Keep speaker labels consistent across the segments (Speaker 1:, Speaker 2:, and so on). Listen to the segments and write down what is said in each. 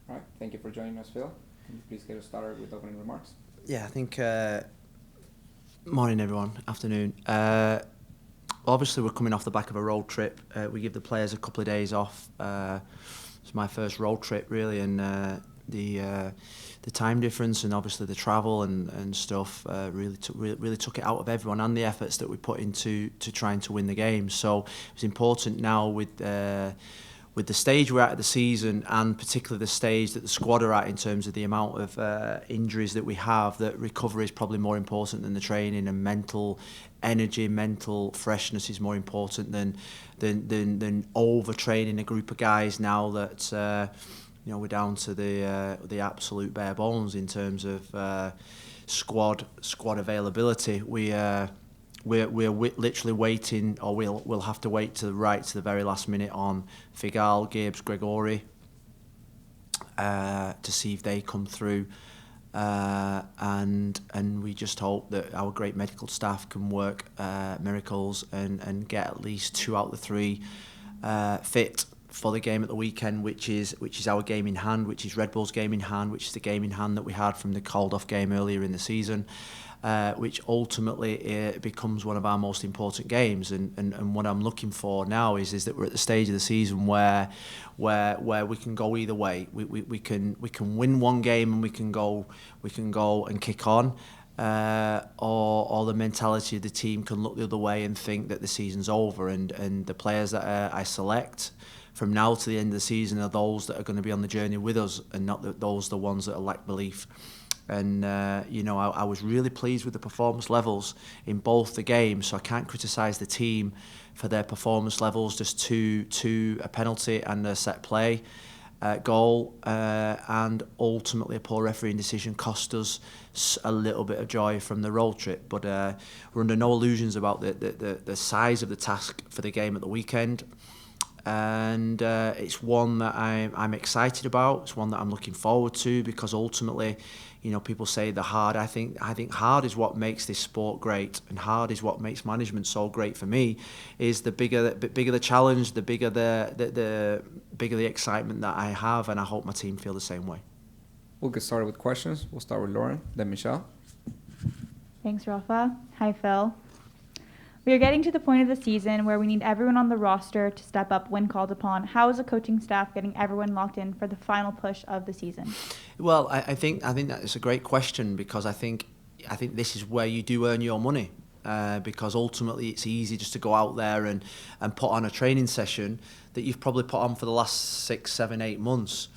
Speaker 1: All right, thank you for joining us, Phil. Can you please get us started with opening remarks?
Speaker 2: Yeah, I think morning everyone, afternoon. Obviously we're coming off the back of a road trip. We give the players a couple of days off. It's my first road trip really, and the time difference and obviously the travel and stuff really took it out of everyone, and the efforts that we put into trying to win the game. So it's important now with the stage we're at of the season, and particularly the stage that the squad are at in terms of the amount of injuries that we have, that recovery is probably more important than the training, and mental energy, mental freshness is more important than overtraining a group of guys now that we're down to the absolute bare bones in terms of squad availability. We're literally waiting, or we'll have to wait to the very last minute on Figal, Gibbs, Gregory to see if they come through, and we just hope that our great medical staff can work miracles and get at least 2 out of the 3 fit for the game at the weekend, which is our game in hand, which is Redbulls' game in hand, which is the game in hand that we had from the called-off game earlier in the season. Which ultimately becomes one of our most important games, and what I'm looking for now is that we're at the stage of the season where we can go either way. We can win one game and we can go and kick on, or the mentality of the team can look the other way and think that the season's over, and the players that I select from now to the end of the season are those that are going to be on the journey with us, and not the ones that lack belief. And I was really pleased with the performance levels in both the games, so I can't criticise the team for their performance levels. Just two a penalty and a set play goal, and ultimately a poor refereeing decision cost us a little bit of joy from the road trip. But we're under no illusions about the size of the task for the game at the weekend. And it's one that I'm excited about. It's one that I'm looking forward to, because ultimately, people say the hard. I think hard is what makes this sport great, and hard is what makes management so great for me. Is the bigger the challenge, the bigger the excitement that I have, and I hope my team feel the same way.
Speaker 1: We'll get started with questions. We'll start with Lauren, then Michelle.
Speaker 3: Thanks, Rafa. Hi, Phil. We are getting to the point of the season where we need everyone on the roster to step up when called upon. How is the coaching staff getting everyone locked in for the final push of the season?
Speaker 2: Well, I think that is a great question, because I think this is where you do earn your money, because ultimately it's easy just to go out there and put on a training session that you've probably put on for the last 6, 7, 8 months.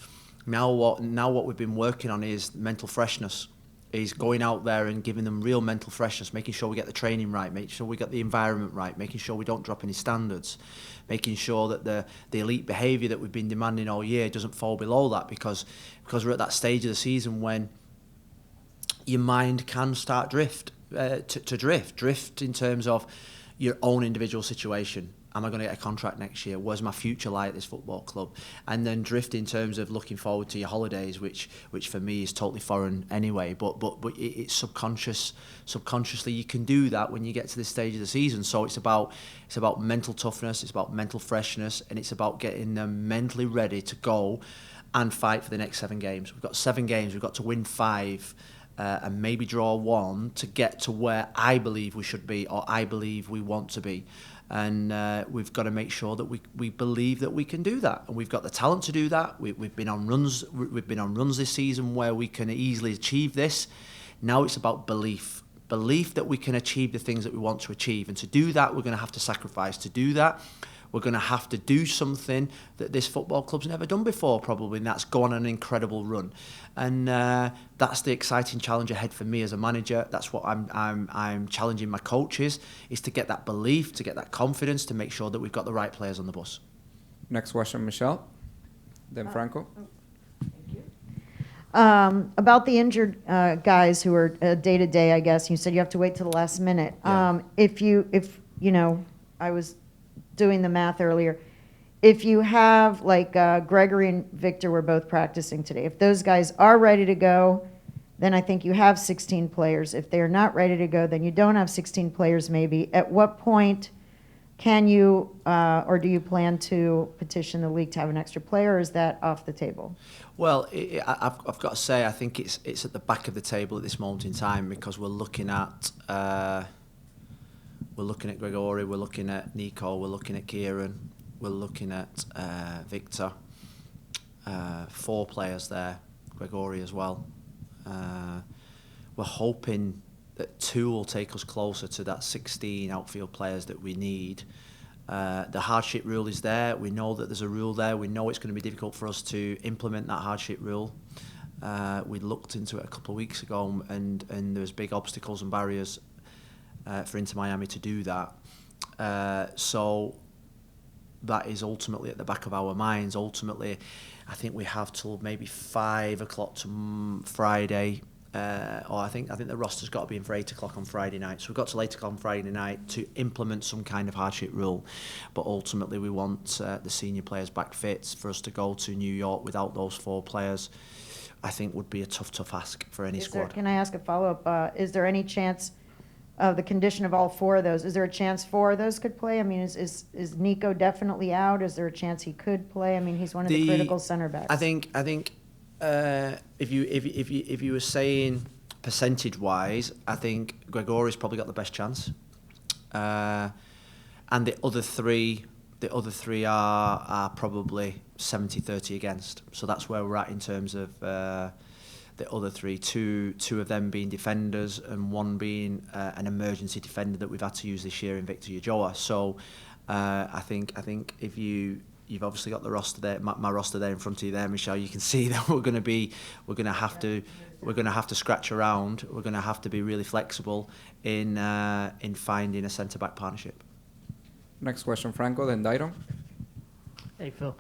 Speaker 2: Now what we've been working on is mental freshness. Is going out there and giving them real mental freshness, making sure we get the training right, making sure we get the environment right, making sure we don't drop any standards, making sure that the elite behaviour that we've been demanding all year doesn't fall below that, because we're at that stage of the season when your mind can start drift in terms of your own individual situation. Am I going to get a contract next year? Where's my future lie at this football club? And then drift in terms of looking forward to your holidays, which for me is totally foreign anyway. But it's subconsciously you can do that when you get to this stage of the season. So it's about mental toughness, it's about mental freshness, and it's about getting them mentally ready to go and fight for the next 7 games. We've got 7 games. We've got to win 5. And maybe draw 1 to get to where I believe we should be, or I believe we want to be. And we've got to make sure that we believe that we can do that, and we've got the talent to do that. We've been on runs. We've been on runs this season where we can easily achieve this. Now it's about belief that we can achieve the things that we want to achieve, and to do that we're going to have to sacrifice. To do that, we're going to have to do something that this football club's never done before, probably, and that's go on an incredible run. And that's the exciting challenge ahead for me as a manager. That's what I'm challenging my coaches, is to get that belief, to get that confidence, to make sure that we've got the right players on the bus.
Speaker 1: Next question, Michelle, then Franco.
Speaker 4: Thank you. About the injured guys who are day-to-day, I guess, you said you have to wait till the last minute.
Speaker 2: Yeah.
Speaker 4: I was doing the math earlier. If you have, like, Gregory and Victor were both practicing today. If those guys are ready to go, then I think you have 16 players. If they're not ready to go, then you don't have 16 players maybe. At what point Can you, or do you plan to petition the league to have an extra player, or is that off the table?
Speaker 2: Well, I've got to say, I think it's at the back of the table at this moment in time, because we're looking at Gregory, we're looking at Nico, we're looking at Kieran, we're looking at Victor. 4 players there, Gregory as well. We're hoping that 2 will take us closer to that 16 outfield players that we need. The hardship rule is there. We know that there's a rule there. We know it's going to be difficult for us to implement that hardship rule. We looked into it a couple of weeks ago, and there's big obstacles and barriers for Inter Miami to do that. So that is ultimately at the back of our minds. Ultimately, I think we have till maybe 5 o'clock to Friday. Or I think the roster's got to be in for 8 o'clock on Friday night. So we've got till 8 o'clock on Friday night to implement some kind of hardship rule. But ultimately, we want the senior players back fit. For us to go to New York without those 4 players, I think would be a tough ask for any squad.
Speaker 4: Can I ask a follow-up? Is there any chance of the condition of all 4 of those? Is there a chance 4 of those could play? I mean, is Nico definitely out? Is there a chance he could play? I mean, he's one of the critical center backs.
Speaker 2: I think. If you were saying percentage-wise, I think Gregory's probably got the best chance, and the other three are probably 70-30 against. So that's where we're at in terms of the other 3. Two of them being defenders, and one being an emergency defender that we've had to use this year in Victor Ulloa. So I think if you've obviously got the roster there, my roster there in front of you there, Michelle. You can see that we're going to have to scratch around. We're going to have to be really flexible in finding a centre back partnership.
Speaker 1: Next question, Franco, then Dairo.
Speaker 5: Hey, Phil.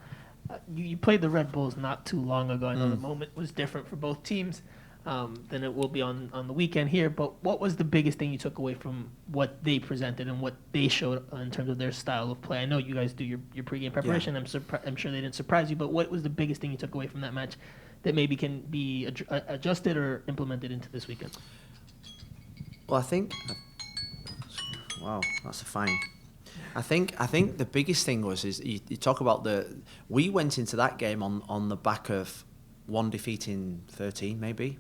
Speaker 5: You played the Redbulls not too long ago. I know the moment was different for both teams than it will be on the weekend here. But what was the biggest thing you took away from what they presented and what they showed in terms of their style of play? I know you guys do your pregame preparation. Yeah. I'm sure they didn't surprise you. But what was the biggest thing you took away from that match that maybe can be adjusted or implemented into this weekend?
Speaker 2: Well, I think... Wow, that's a fine... I think the biggest thing was you talk about we went into that game on the back of 1 defeat in 13 maybe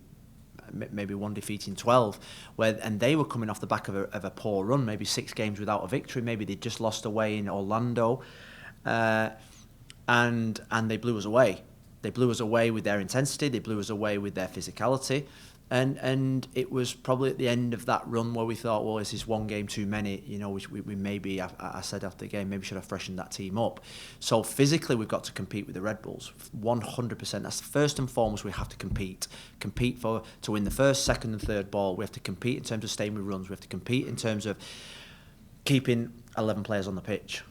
Speaker 2: 1 defeat in 12, and they were coming off the back of a poor run, maybe 6 games without a victory, maybe they just lost away in Orlando, and they blew us away. They blew us away with their intensity, they blew us away with their physicality. And it was probably at the end of that run where we thought, well, this is 1 game too many. You know, we maybe, I said after the game, maybe should have freshened that team up. So physically, we've got to compete with the Redbulls, 100%. That's first and foremost. We have to compete to win the first, second, and third ball. We have to compete in terms of staying with runs. We have to compete in terms of keeping 11 players on the pitch.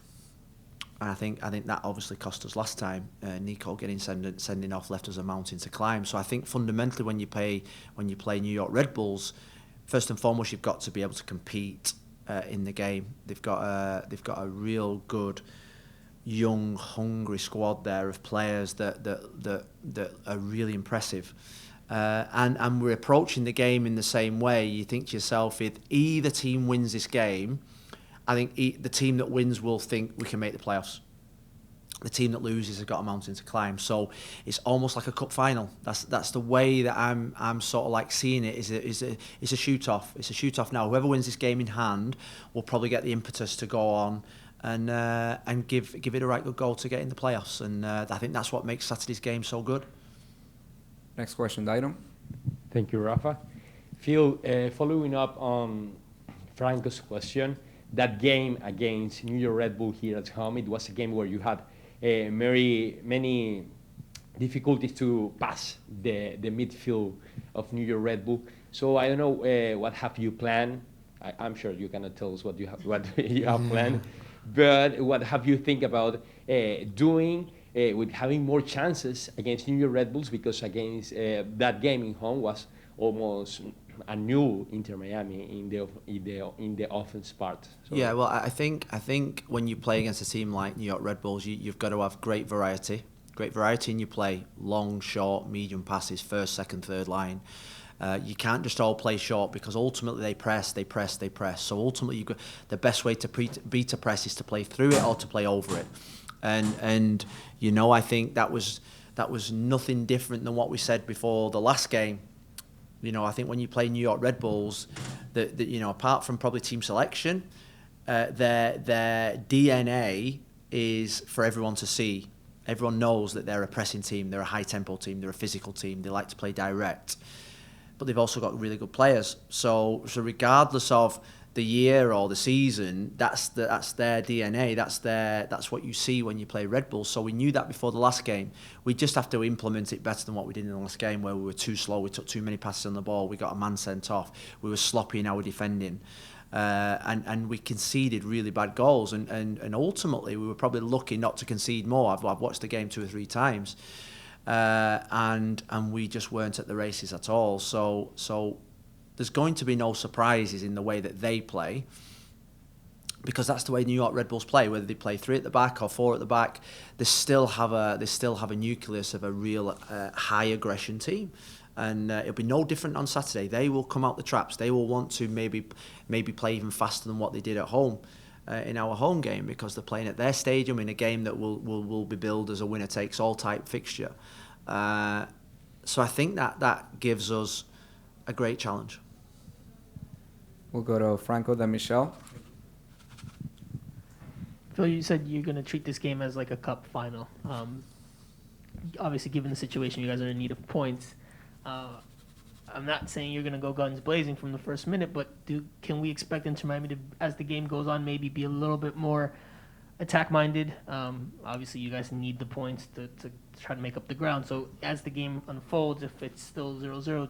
Speaker 2: And I think that obviously cost us last time. Nico getting sending off left us a mountain to climb. So I think fundamentally when you play New York Redbulls, first and foremost you've got to be able to compete in the game. They've got a real good, young, hungry squad there of players that are really impressive. And we're approaching the game in the same way. You think to yourself, if either team wins this game, I think the team that wins will think we can make the playoffs. The team that loses has got a mountain to climb. So it's almost like a cup final. That's the way that I'm sort of like seeing it. It's a shoot off. It's a shoot off now. Whoever wins this game in hand will probably get the impetus to go on and give it a right good goal to get in the playoffs. And I think that's what makes Saturday's game so good.
Speaker 1: Next question, Dairo.
Speaker 6: Thank you, Rafa. Phil, following up on Franco's question, that game against New York Red Bull here at home, it was a game where you had many difficulties to pass the midfield of New York Red Bull. So I don't know what have you planned. I'm sure you cannot tell us what you have planned, but what have you think about doing with having more chances against New York Red Bulls, because against that game in home was almost a new Inter Miami in the offense part. So
Speaker 2: yeah, well, I think when you play against a team like New York Red Bulls, you've got to have great variety in your play, long, short, medium passes, first, second, third line. You can't just all play short because ultimately they press. So ultimately, the best way to beat a press is to play through it or to play over it. And I think that was nothing different than what we said before the last game. I think when you play New York Redbulls, that apart from probably team selection, their DNA is for everyone to see. Everyone knows that they're a pressing team, they're a high-tempo team, they're a physical team, they like to play direct. But they've also got really good players. So regardless of the year or the season, that's their DNA, that's what you see when you play Red Bulls. So we knew that before the last game. We just have to implement it better than what we did in the last game, where we were too slow, we took too many passes on the ball, we got a man sent off, we were sloppy in our defending. And we conceded really bad goals, and ultimately we were probably lucky not to concede more. I've watched the game 2 or 3 times, and we just weren't at the races at all. So there's going to be no surprises in the way that they play, because that's the way New York Red Bulls play. Whether they play 3 at the back or 4 at the back, they still have a nucleus of a real high aggression team. And it'll be no different on Saturday. They will come out the traps. They will want to maybe play even faster than what they did at home in our home game, because they're playing at their stadium in a game that will be billed as a winner-takes-all type fixture. So I think that gives us a great challenge.
Speaker 1: We'll go to Franco, then Michelle.
Speaker 5: Phil, you said you're going to treat this game as like a cup final. Obviously, given the situation, you guys are in need of points. I'm not saying you're going to go guns blazing from the first minute, but can we expect Inter Miami to, as the game goes on, maybe be a little bit more attack-minded? Obviously, you guys need the points to try to make up the ground. So as the game unfolds, if it's still 0-0,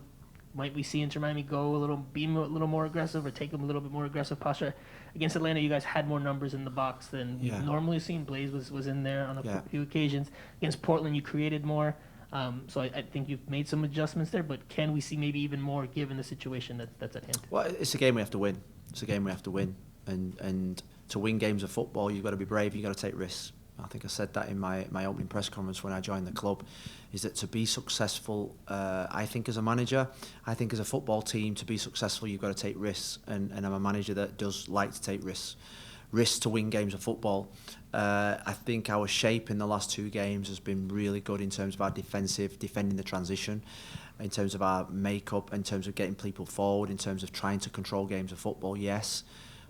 Speaker 5: might we see Inter Miami be a little more aggressive, or take a little bit more aggressive posture? Against Atlanta, you guys had more numbers in the box than you've normally seen. Blaze was in there on a few occasions. Against Portland, you created more. So I think you've made some adjustments there, but can we see maybe even more given the situation that's at hand?
Speaker 2: Well, it's a game we have to win. And to win games of football, you've got to be brave, you've got to take risks. I think I said that in my opening press conference when I joined the club, is that to be successful, I think as a manager, I think as a football team, to be successful, you've got to take risks. And I'm a manager that does like to take risks to win games of football. I think our shape in the last 2 games has been really good in terms of our defending the transition, in terms of our makeup, in terms of getting people forward, in terms of trying to control games of football, yes.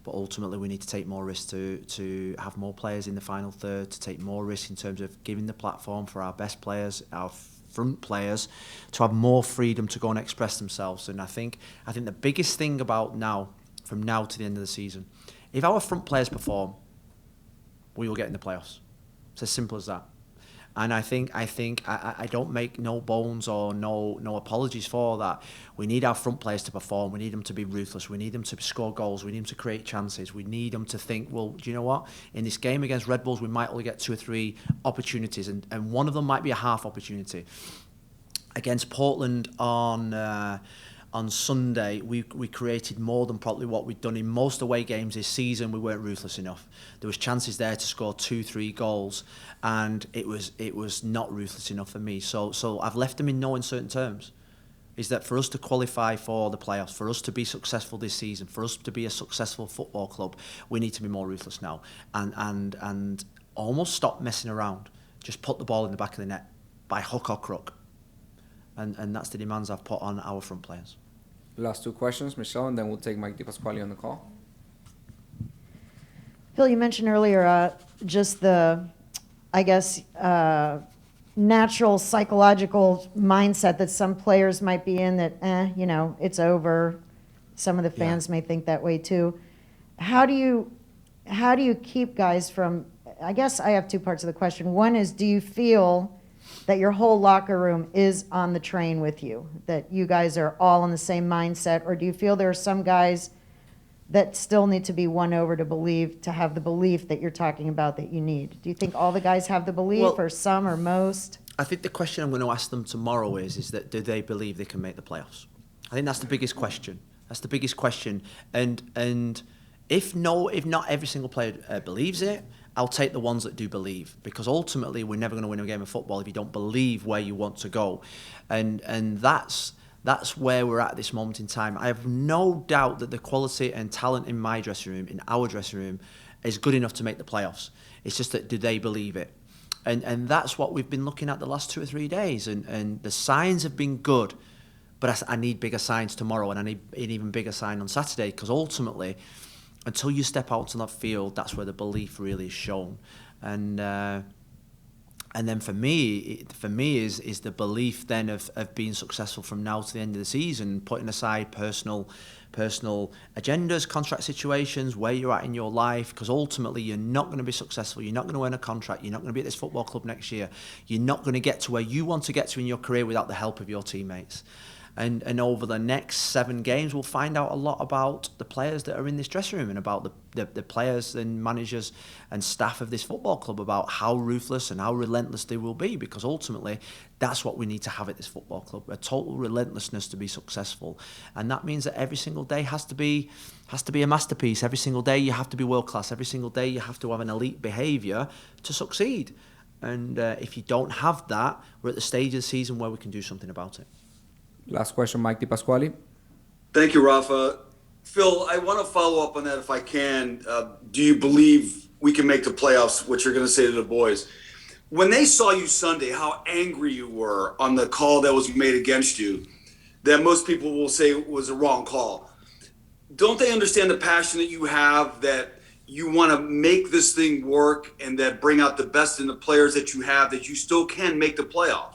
Speaker 2: But ultimately we need to take more risks to have more players in the final third, to take more risks in terms of giving the platform for our best players, our front players, to have more freedom to go and express themselves. And I think the biggest thing about from now to the end of the season, if our front players perform, we will get in the playoffs. It's as simple as that. And I think I don't make no bones or no apologies for that. We need our front players to perform. We need them to be ruthless. We need them to score goals. We need them to create chances. We need them to think, well, do you know what? In this game against Red Bulls, we might only get 2 or 3 opportunities, and one of them might be a half opportunity. Against Portland on Sunday, we created more than probably what we'd done in most away games this season. We weren't ruthless enough. There was chances there to score 2-3 goals, and it was not ruthless enough for me. So I've left them in no uncertain terms. Is that for us to qualify for the playoffs, for us to be successful this season, for us to be a successful football club, we need to be more ruthless now, and almost stop messing around. Just put the ball in the back of the net by hook or crook. And that's the demands I've put on our front players.
Speaker 1: Last 2 questions, Michelle, and then we'll take Mike DePasquale on the call.
Speaker 4: Phil, you mentioned earlier just the, I guess, natural psychological mindset that some players might be in, that, it's over. Some of the fans may think that way too. How do you keep guys from, I guess I have 2 parts of the question. One is, do you feel that your whole locker room is on the train with you, that you guys are all in the same mindset, or do you feel there are some guys that still need to be won over to have the belief that you're talking about that you need? Do you think all the guys have the belief, or some, or most?
Speaker 2: I think the question I'm going to ask them tomorrow is that do they believe they can make the playoffs? I think that's the biggest question. And if not every single player believes it, I'll take the ones that do believe, because ultimately we're never going to win a game of football if you don't believe where you want to go, and that's That's where we're at this moment in time. I have no doubt that the quality and talent in my dressing room, in our dressing room, is good enough to make the playoffs. It's just that, do they believe it? And that's what we've been looking at the last 2 or 3 days. And the signs have been good, but I need bigger signs tomorrow, and I need an even bigger sign on Saturday, because ultimately, until you step out on that field, that's where the belief really is shown. And then for me is the belief then of being successful from now to the end of the season, putting aside personal agendas, contract situations, where you're at in your life, because ultimately you're not going to be successful. You're not going to earn a contract. You're not going to be at this football club next year. You're not going to get to where you want to get to in your career without the help of your teammates. And over the next 7 games, we'll find out a lot about the players that are in this dressing room, and about the players and managers and staff of this football club, about how ruthless and how relentless they will be, because ultimately that's what we need to have at this football club, a total relentlessness to be successful. And that means that every single day has to be a masterpiece. Every single day you have to be world class. Every single day you have to have an elite behaviour to succeed. And if you don't have that, we're at the stage of the season where we can do something about it.
Speaker 1: Last question, Mike DiPasquale.
Speaker 7: Thank you, Rafa. Phil, I want to follow up on that if I can. Do you believe we can make the playoffs, what you're going to say to the boys? When they saw you Sunday, how angry you were on the call that was made against you, that most people will say was a wrong call. Don't they understand the passion that you have, that you want to make this thing work and that bring out the best in the players that you have, that you still can make the playoffs?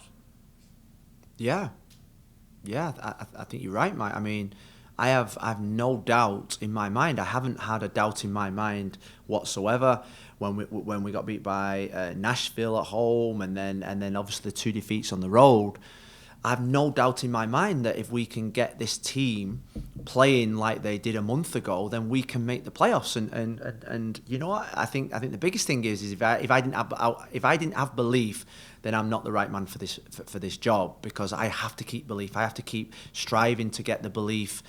Speaker 2: Yeah, I think you're right, Mike. I mean, I have no doubt in my mind. I haven't had a doubt in my mind whatsoever when we got beat by Nashville at home, and then obviously the 2 defeats on the road. I have no doubt in my mind that if we can get this team playing like they did a month ago, then we can make the playoffs. And you know what? I think the biggest thing is if I didn't have belief, then I'm not the right man for this job, because I have to keep belief. I have to keep striving to get the belief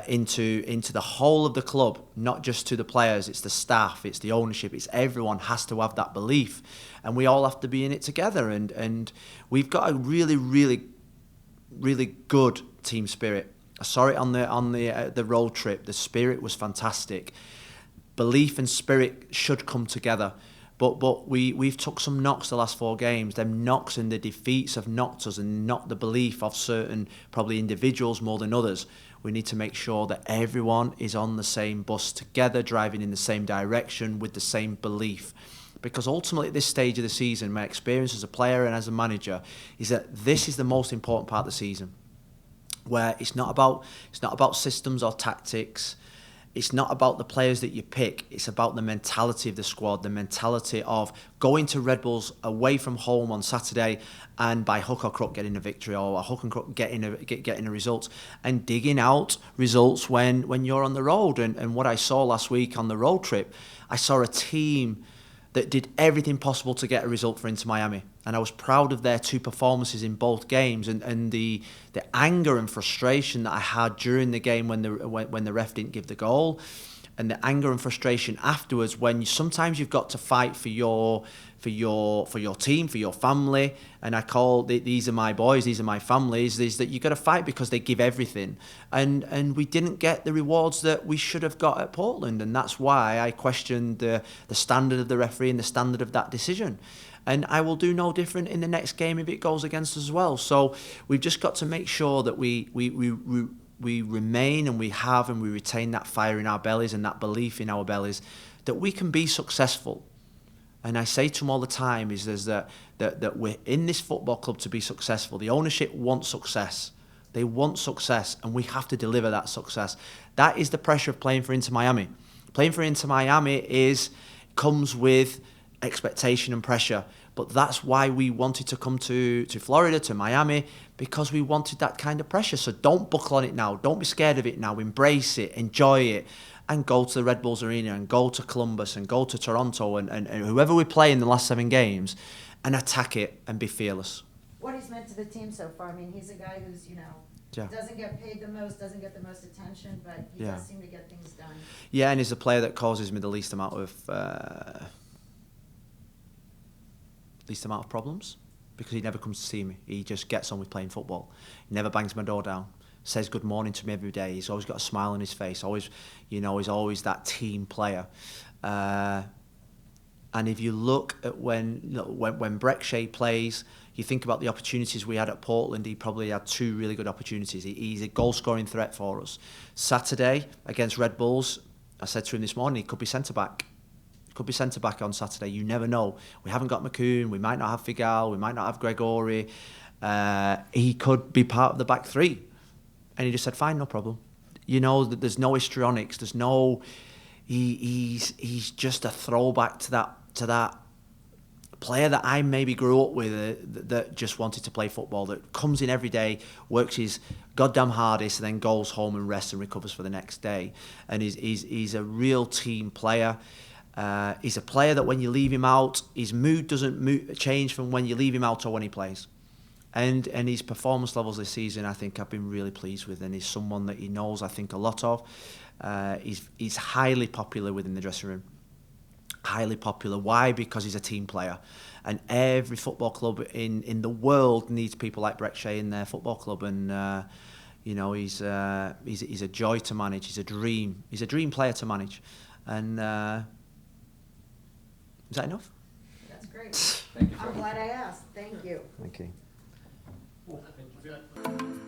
Speaker 2: into the whole of the club, not just to the players. It's the staff, it's the ownership, it's everyone has to have that belief, and we all have to be in it together. And we've got a really, really, really good team spirit. I saw it on the road trip. The spirit was fantastic. Belief and spirit should come together. But we've took some knocks the last 4 games. Them knocks and the defeats have knocked us and knocked the belief of certain, probably individuals more than others. We need to make sure that everyone is on the same bus together, driving in the same direction with the same belief. Because ultimately at this stage of the season, my experience as a player and as a manager is that this is the most important part of the season, where it's not about systems or tactics. It's not about the players that you pick. It's about the mentality of the squad, the mentality of going to Redbulls away from home on Saturday and by hook or crook getting a victory, or a hook and crook getting a result, and digging out results when you're on the road. And what I saw last week on the road trip, I saw a team that did everything possible to get a result for Inter Miami. And I was proud of their 2 performances in both games, and the anger and frustration that I had during the game when the ref didn't give the goal, and the anger and frustration afterwards when sometimes you've got to fight for your team, for your family. And I call these are my boys, these are my families. Is that you got to fight because they give everything, and we didn't get the rewards that we should have got at Portland, and that's why I questioned the standard of the referee and the standard of that decision. And I will do no different in the next game if it goes against us as well. So we've just got to make sure that we remain and we retain that fire in our bellies and that belief in our bellies that we can be successful. And I say to them all the time is that we're in this football club to be successful. The ownership wants success. They want success, and we have to deliver that success. That is the pressure of playing for Inter Miami. Playing for Inter Miami comes with expectation and pressure. But that's why we wanted to come to Florida, to Miami, because we wanted that kind of pressure. So don't buckle on it now. Don't be scared of it now. Embrace it. Enjoy it. And go to the Redbulls Arena and go to Columbus and go to Toronto and whoever we play in the last 7 games and attack it and be fearless.
Speaker 4: What he's meant to the team so far, I mean, he's a guy who's, doesn't get paid the most, doesn't get the most attention, but he does seem to get things done.
Speaker 2: Yeah, and he's a player that causes me the least amount of problems. because he never comes to see me. He just gets on with playing football. He never bangs my door down. Says good morning to me every day. He's always got a smile on his face. Always, he's always that team player. And if you look at when Brek Shea plays, you think about the opportunities we had at Portland. He probably had 2 really good opportunities. He's a goal-scoring threat for us. Saturday against Redbulls, I said to him this morning, he could be centre-back. He could be centre-back on Saturday. You never know. We haven't got McCoon. We might not have Figal. We might not have Gregory. He could be part of the back 3. And he just said, fine, no problem. There's no histrionics. There's no... He's just a throwback to that player that I maybe grew up with that just wanted to play football, that comes in every day, works his goddamn hardest, and then goes home and rests and recovers for the next day. And he's a real team player. He's a player that when you leave him out, his mood doesn't change from when you leave him out or when he plays. And his performance levels this season, I think I've been really pleased with, and he's someone that he knows, I think, a lot of. He's highly popular within the dressing room. Highly popular. Why? Because he's a team player. And every football club in the world needs people like Brek Shea in their football club. And, he's a joy to manage. He's a dream. He's a dream player to manage. And is that enough?
Speaker 4: That's great.
Speaker 1: Thank you.
Speaker 4: I'm glad I asked. Thank you.
Speaker 2: Thank you.
Speaker 5: Thank you.